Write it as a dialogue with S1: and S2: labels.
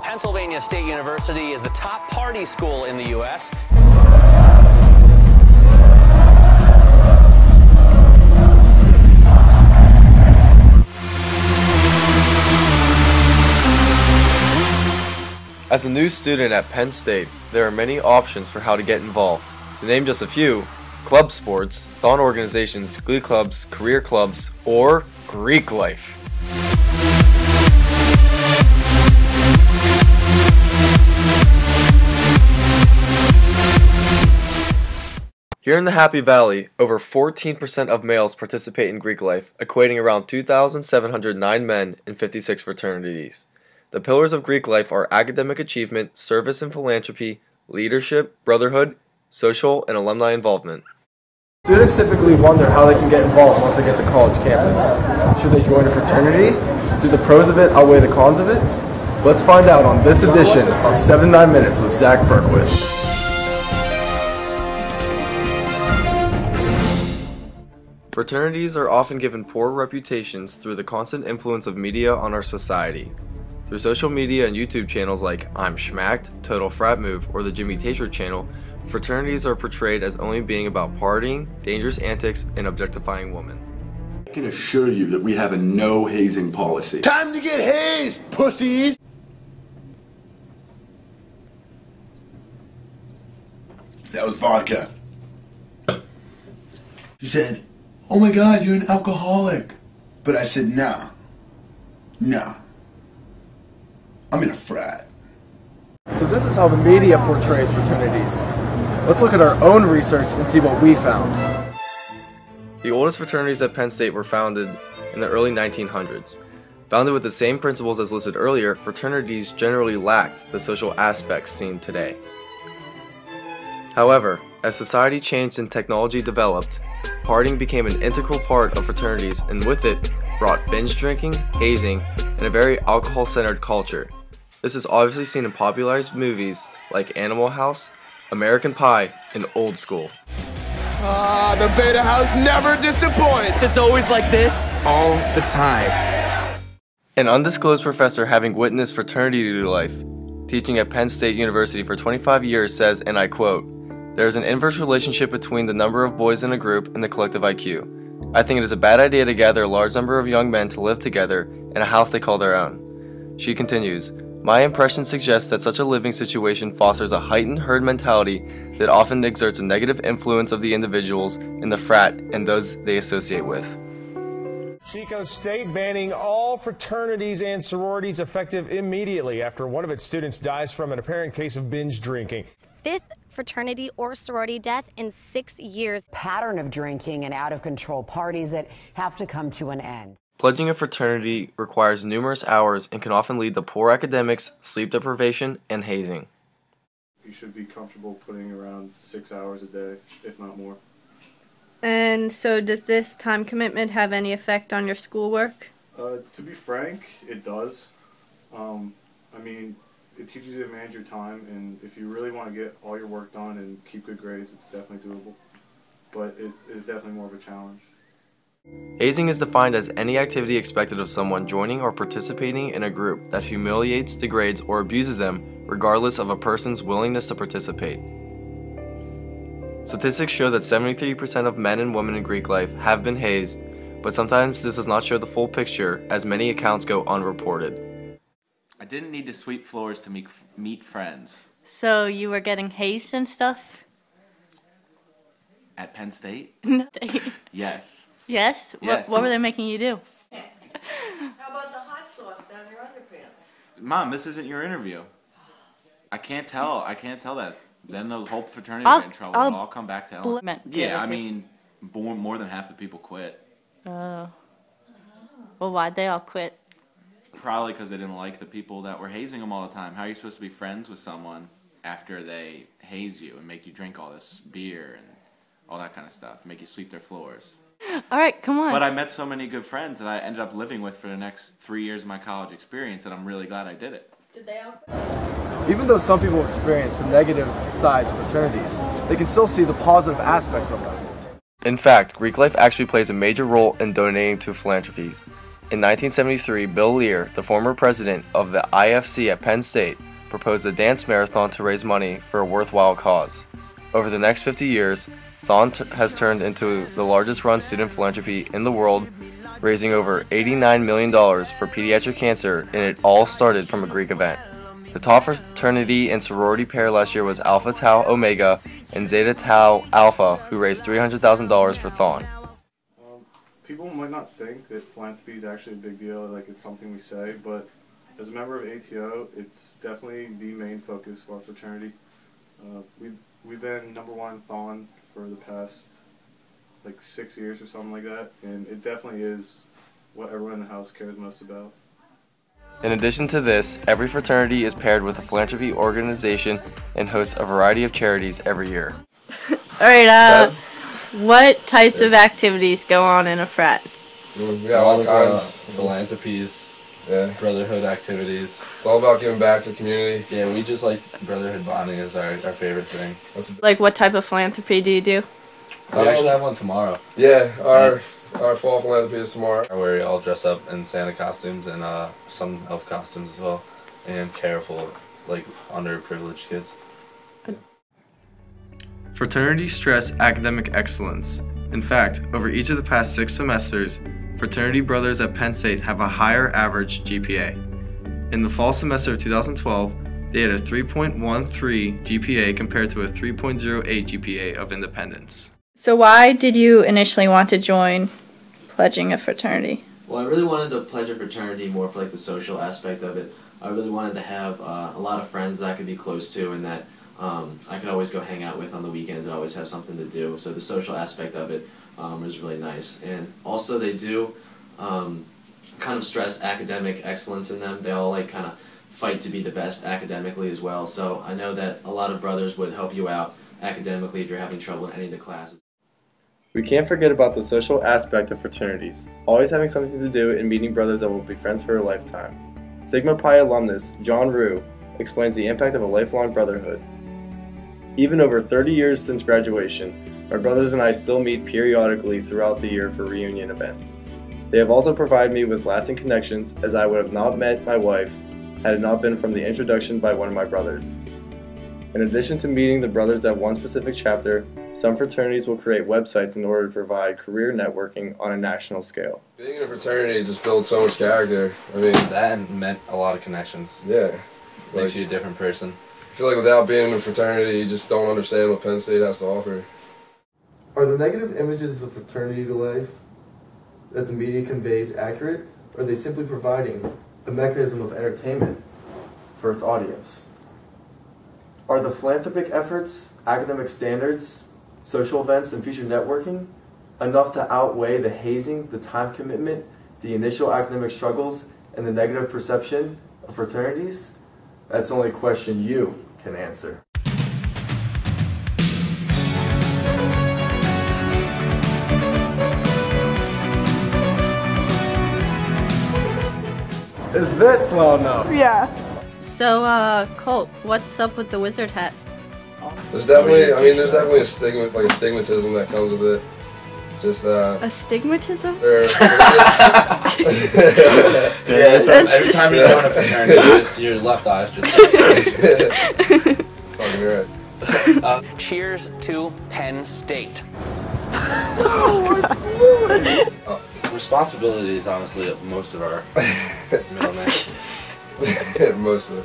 S1: Pennsylvania State University is the top party school in the U.S.
S2: As a new student at Penn State, there are many options for how to get involved. To name just a few: club sports, thought organizations, glee clubs, career clubs, or Greek life. Here in the Happy Valley, over 14% of males participate in Greek life, equating around 2,709 men in 56 fraternities. The pillars of Greek life are academic achievement, service and philanthropy, leadership, brotherhood, social, and alumni involvement.
S3: Students typically wonder how they can get involved once they get to college campus. Should they join a fraternity? Do the pros of it outweigh the cons of it? Let's find out on this edition of 7-9 Minutes with Zach Berquist.
S2: Fraternities are often given poor reputations through the constant influence of media on our society. Through social media and YouTube channels like I'm Schmacked, Total Frat Move, or the Jimmy Taser channel, fraternities are portrayed as only being about partying, dangerous antics, and objectifying women.
S4: I can assure you that we have a no hazing policy. Time to get hazed, pussies! That was vodka. He said, "Oh my God, you're an alcoholic." But I said, nah. I'm in a frat.
S3: So this is how the media portrays fraternities. Let's look at our own research and see what we found.
S2: The oldest fraternities at Penn State were founded in the early 1900s. Founded with the same principles as listed earlier, fraternities generally lacked the social aspects seen today. However, as society changed and technology developed, partying became an integral part of fraternities, and with it brought binge drinking, hazing, and a very alcohol-centered culture. This is obviously seen in popularized movies like Animal House, American Pie, and Old School.
S5: The Beta House never disappoints.
S6: It's always like this all the time.
S2: An undisclosed professor having witnessed fraternity life, teaching at Penn State University for 25 years, says, and I quote, "There is an inverse relationship between the number of boys in a group and the collective IQ. I think it is a bad idea to gather a large number of young men to live together in a house they call their own." She continues, "My impression suggests that such a living situation fosters a heightened herd mentality that often exerts a negative influence of the individuals in the frat and those they associate with."
S7: Chico State banning all fraternities and sororities effective immediately after one of its students dies from an apparent case of binge drinking.
S8: Fifth fraternity or sorority death in 6 years.
S9: Pattern of drinking and out-of-control parties that have to come to an end.
S2: Pledging a fraternity requires numerous hours and can often lead to poor academics, sleep deprivation, and hazing.
S10: You should be comfortable putting around 6 hours a day, if not more.
S11: And so does this time commitment have any effect on your schoolwork?
S10: To be frank, it does. I mean, it teaches you to manage your time, and if you really want to get all your work done and keep good grades, it's definitely doable. But it is definitely more of a challenge.
S2: Hazing is defined as any activity expected of someone joining or participating in a group that humiliates, degrades, or abuses them regardless of a person's willingness to participate. Statistics show that 73% of men and women in Greek life have been hazed, but sometimes this does not show the full picture as many accounts go unreported.
S12: I didn't need to sweep floors to meet friends.
S13: So you were getting hazed and stuff?
S12: At Penn State? Yes.
S13: Yes?
S12: Yes.
S13: What were they making you do?
S14: How about the hot sauce down your underpants?
S12: Mom, this isn't your interview. I can't tell that. Then the whole fraternity will get in trouble. It'll all come back to Ellen. Yeah, I mean, more than half the people quit.
S13: Oh. Well, why'd they all quit?
S12: Probably because they didn't like the people that were hazing them all the time. How are you supposed to be friends with someone after they haze you and make you drink all this beer and all that kind of stuff, make you sweep their floors?
S13: All right, come on.
S12: But I met so many good friends that I ended up living with for the next 3 years of my college experience, and I'm really glad I did it.
S14: Did they all?
S3: Even though some people experience the negative sides of fraternities, they can still see the positive aspects of them.
S2: In fact, Greek life actually plays a major role in donating to philanthropies. In 1973, Bill Lear, the former president of the IFC at Penn State, proposed a dance marathon to raise money for a worthwhile cause. Over the next 50 years, Thon has turned into the largest run student philanthropy in the world, raising over $89 million for pediatric cancer, and it all started from a Greek event. The top fraternity and sorority pair last year was Alpha Tau Omega and Zeta Tau Alpha, who raised $300,000 for Thon.
S10: People might not think that philanthropy is actually a big deal, like it's something we say, but as a member of ATO, it's definitely the main focus of our fraternity. We've been #1 Thon for the past like 6 years or something like that, and it definitely is what everyone in the house cares most about.
S2: In addition to this, every fraternity is paired with a philanthropy organization and hosts a variety of charities every year.
S13: Alright, what types of activities go on in a frat?
S3: We got all kinds.
S15: Philanthropies, brotherhood activities.
S3: It's all about giving back to the community.
S15: Yeah, we just like brotherhood bonding is our favorite thing.
S13: Like what type of philanthropy do you do?
S15: We actually have one tomorrow.
S3: Yeah, our fall philanthropy is tomorrow.
S15: Where we all dress up in Santa costumes and some elf costumes as well, and care for like underprivileged kids.
S2: Fraternities stress academic excellence. In fact, over each of the past 6 semesters, fraternity brothers at Penn State have a higher average GPA. In the fall semester of 2012, they had a 3.13 GPA compared to a 3.08 GPA of independents.
S11: So why did you initially want to join pledging a fraternity?
S16: Well, I really wanted to pledge a fraternity more for like the social aspect of it. I really wanted to have a lot of friends that I could be close to and that I could always go hang out with on the weekends and always have something to do. So the social aspect of it was really nice. And also they do kind of stress academic excellence in them. They all like kind of fight to be the best academically as well. So I know that a lot of brothers would help you out academically if you're having trouble in any of the classes.
S2: We can't forget about the social aspect of fraternities, always having something to do and meeting brothers that will be friends for a lifetime. Sigma Pi alumnus John Rue explains the impact of a lifelong brotherhood. Even over 30 years since graduation, my brothers and I still meet periodically throughout the year for reunion events. They have also provided me with lasting connections, as I would have not met my wife had it not been from the introduction by one of my brothers. In addition to meeting the brothers at one specific chapter, some fraternities will create websites in order to provide career networking on a national scale.
S3: Being in a fraternity just builds so much character. I mean,
S15: that meant a lot of connections.
S3: Yeah.
S15: Makes you a different person.
S3: I feel like without being in a fraternity, you just don't understand what Penn State has to offer. Are the negative images of fraternity life that the media conveys accurate, or are they simply providing a mechanism of entertainment for its audience? Are the philanthropic efforts, academic standards, social events, and future networking enough to outweigh the hazing, the time commitment, the initial academic struggles, and the negative perception of fraternities? That's the only question you can answer. Is this low enough?
S11: Yeah. So, Colt, what's up with the wizard hat?
S3: There's definitely, I mean, there's definitely a stigma, like a stigmatism that comes with it. Just
S11: a stigmatism?
S15: Every time you go in a fraternity, your left eye is just
S3: fucking right.
S1: Cheers to Penn State.
S15: Responsibility is honestly most of our middle name.
S3: Most of it.